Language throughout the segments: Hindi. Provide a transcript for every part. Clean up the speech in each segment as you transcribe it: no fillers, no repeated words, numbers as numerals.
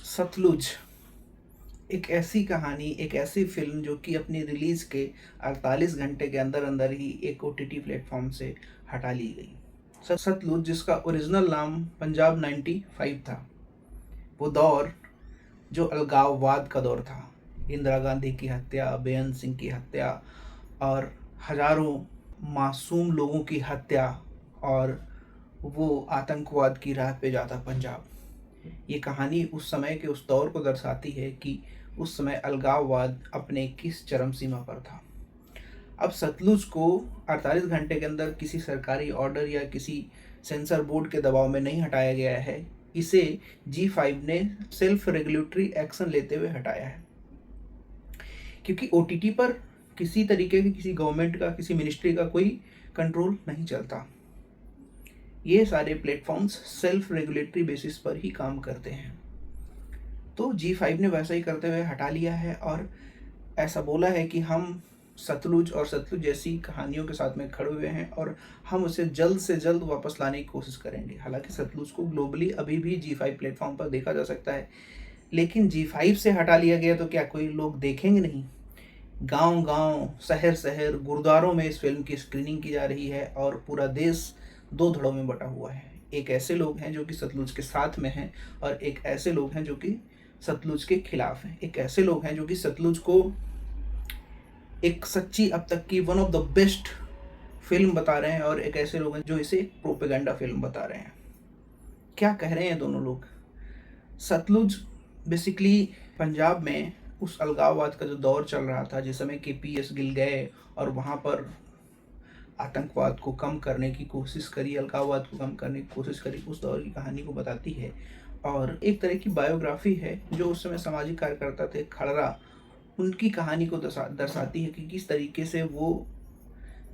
सतलुज एक ऐसी कहानी, एक ऐसी फ़िल्म जो कि अपनी रिलीज़ के 48 घंटे के अंदर-अंदर ही एक ओटीटी प्लेटफ़ॉर्म से हटा ली गई। सतलुज जिसका ओरिजिनल नाम पंजाब 95 था। वो दौर जो अलगाववाद का दौर था। इंदिरा गांधी की हत्या, बेअंत सिंह की हत्या और हज़ारों मासूम लोगों की हत्या और वो आतंकवाद की राह पे जाता पंजाब। ये कहानी उस समय के उस दौर को दर्शाती है कि उस समय अलगाववाद अपने किस चरम सीमा पर था। अब सतलुज को 48 घंटे के अंदर किसी सरकारी ऑर्डर या किसी सेंसर बोर्ड के दबाव में नहीं हटाया गया है। इसे जी5 ने सेल्फ रेगुलेटरी एक्शन लेते हुए हटाया है, क्योंकि ओटीटी पर किसी तरीके की किसी गवर्नमेंट का, किसी मिनिस्ट्री का कोई कंट्रोल नहीं चलता। ये सारे प्लेटफॉर्म्स सेल्फ रेगुलेटरी बेसिस पर ही काम करते हैं। तो जी5 ने वैसा ही करते हुए हटा लिया है और ऐसा बोला है कि हम सतलुज और सतलुज जैसी कहानियों के साथ में खड़े हुए हैं और हम उसे जल्द से जल्द वापस लाने की कोशिश करेंगे। हालांकि सतलुज को ग्लोबली अभी भी जी5 प्लेटफॉर्म पर देखा जा सकता है, लेकिन जी5 से हटा लिया गया तो क्या कोई लोग देखेंगे नहीं? गांव-गांव, शहर-शहर, गुरुद्वारों में इस फ़िल्म की स्क्रीनिंग की जा रही है और पूरा देश 2 धड़ों में बँटा हुआ है। एक ऐसे लोग हैं जो कि सतलुज के साथ में हैं और एक ऐसे लोग हैं जो कि सतलुज के खिलाफ हैं। एक ऐसे लोग हैं जो कि सतलुज को एक सच्ची अब तक की one of the best film बता रहे हैं और एक ऐसे लोग हैं जो इसे एक प्रोपेगेंडा फ़िल्म बता रहे हैं। क्या कह रहे हैं दोनों लोग? सतलुज बेसिकली पंजाब में उस अलगाववाद का जो दौर चल रहा था, जिस समय केपीएस गिल गए और वहाँ पर आतंकवाद को कम करने की कोशिश करी, अलगाववाद को कम करने की कोशिश करी, उस दौर की कहानी को बताती है। और एक तरह की बायोग्राफी है जो उस समय सामाजिक कार्यकर्ता थे खड़रा, उनकी कहानी को दर्शाती है कि किस तरीके से वो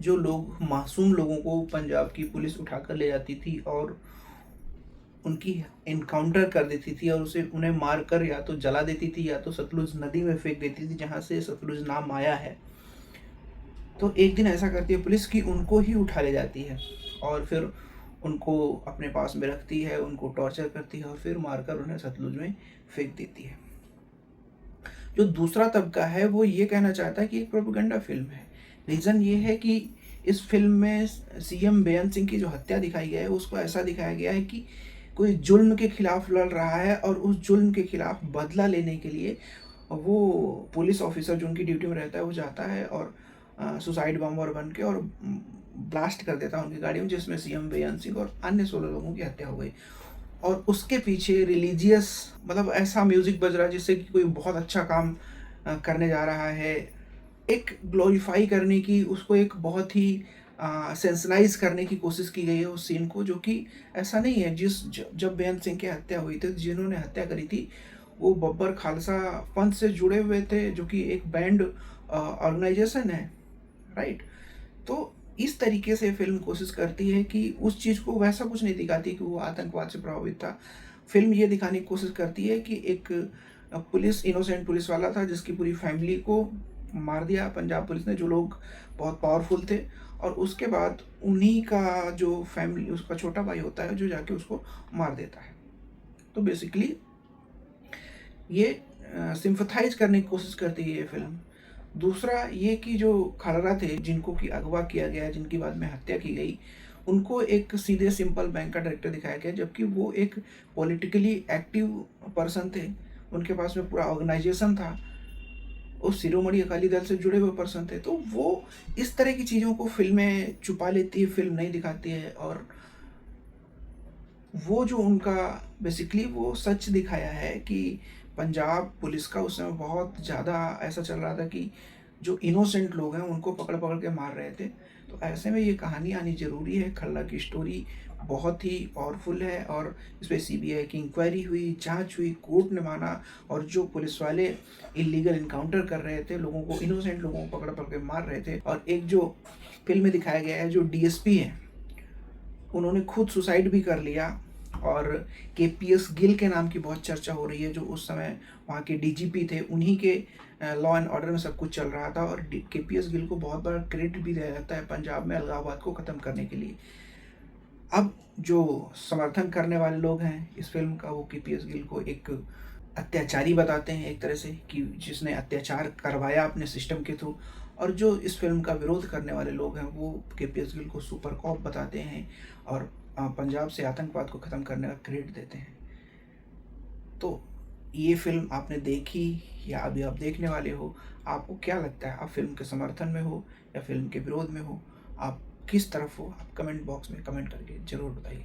जो लोग मासूम लोगों को पंजाब की पुलिस उठाकर ले जाती थी और उनकी एनकाउंटर कर देती थी और उसे उन्हें मार कर या तो जला देती थी या तो सतलुज नदी में फेंक देती थी, जहाँ से सतलुज नाम आया है। तो एक दिन ऐसा करती है पुलिस कि उनको ही उठा ले जाती है और फिर उनको अपने पास में रखती है, उनको टॉर्चर करती है और फिर मारकर उन्हें सतलुज में फेंक देती है। जो दूसरा तबका है वो ये कहना चाहता है कि एक प्रोपेगेंडा फिल्म है। रीज़न ये है कि इस फिल्म में सीएम बेअंत सिंह की जो हत्या दिखाई गई है उसको ऐसा दिखाया गया है कि कोई जुल्म के खिलाफ लड़ रहा है और उस जुल्म के खिलाफ बदला लेने के लिए वो पुलिस ऑफिसर जो उनकी ड्यूटी में रहता है वो जाता है और सुसाइड बम्बर बन के और ब्लास्ट कर देता है उनकी गाड़ी में, जिसमें सीएम बेअंत सिंह और अन्य 16 लोगों की हत्या हो गई। और उसके पीछे रिलीजियस मतलब ऐसा म्यूज़िक बज रहा है जिससे कि कोई बहुत अच्छा काम करने जा रहा है। एक ग्लोरीफाई करने की, उसको एक बहुत ही सेंसलाइज़ करने की कोशिश की गई है उस सीन को, जो कि ऐसा नहीं है। जब बेअंत सिंह की हत्या हुई थी, जिन्होंने हत्या करी थी वो बब्बर खालसा पंथ से जुड़े हुए थे, जो कि एक बैंड ऑर्गेनाइजेशन है, राइट? तो इस तरीके से फ़िल्म कोशिश करती है कि उस चीज़ को वैसा कुछ नहीं दिखाती कि वो आतंकवाद से प्रभावित था। फ़िल्म ये दिखाने की कोशिश करती है कि एक पुलिस इनोसेंट पुलिस वाला था जिसकी पूरी फैमिली को मार दिया पंजाब पुलिस ने, जो लोग बहुत पावरफुल थे, और उसके बाद उन्हीं का जो फैमिली, उसका छोटा भाई होता है जो जाके उसको मार देता है। तो बेसिकली ये सिम्पैथाइज़ करने की कोशिश करती है ये फ़िल्म। दूसरा ये कि जो खलरा थे, जिनको कि अगवा किया गया, जिनकी बाद में हत्या की गई, उनको एक सीधे सिंपल बैंक का डायरेक्टर दिखाया गया, जबकि वो एक पॉलिटिकली एक्टिव पर्सन थे। उनके पास में पूरा ऑर्गेनाइजेशन था, उस शिरोमणि अकाली दल से जुड़े हुए पर्सन थे। तो वो इस तरह की चीज़ों को फ़िल्में छुपा लेती है, फ़िल्म नहीं दिखाती है। और वो जो उनका बेसिकली वो सच दिखाया है कि पंजाब पुलिस का उस समय बहुत ज़्यादा ऐसा चल रहा था कि जो इनोसेंट लोग हैं उनको पकड़ पकड़ के मार रहे थे। तो ऐसे में ये कहानी आनी ज़रूरी है। खल्ला की स्टोरी बहुत ही पावरफुल है और इस पे सीबीआई की इंक्वायरी हुई, जांच हुई, कोर्ट ने माना, और जो पुलिस वाले इलीगल इनकाउंटर कर रहे थे, लोगों को, इनोसेंट लोगों को पकड़ पकड़ के मार रहे थे, और एक जो फिल्म में दिखाया गया है जो डीएसपी हैं, उन्होंने खुद सुसाइड भी कर लिया। और केपीएस गिल के नाम की बहुत चर्चा हो रही है, जो उस समय वहाँ के डीजीपी थे, उन्हीं के लॉ एंड ऑर्डर में सब कुछ चल रहा था। और केपीएस गिल को बहुत बड़ा क्रेडिट भी दिया जाता है पंजाब में अलगाववाद को ख़त्म करने के लिए। अब जो समर्थन करने वाले लोग हैं इस फिल्म का, वो केपीएस गिल को एक अत्याचारी बताते हैं एक तरह से, कि जिसने अत्याचार करवाया अपने सिस्टम के थ्रू। और जो इस फ़िल्म का विरोध करने वाले लोग हैं, वो केपीएस गिल को सुपर कॉप बताते हैं और पंजाब से आतंकवाद को ख़त्म करने का क्रेडिट देते हैं। तो ये फ़िल्म आपने देखी या अभी आप देखने वाले हो, आपको क्या लगता है? आप फ़िल्म के समर्थन में हो या फ़िल्म के विरोध में हो? आप किस तरफ हो? आप कमेंट बॉक्स में कमेंट करके ज़रूर बताइए।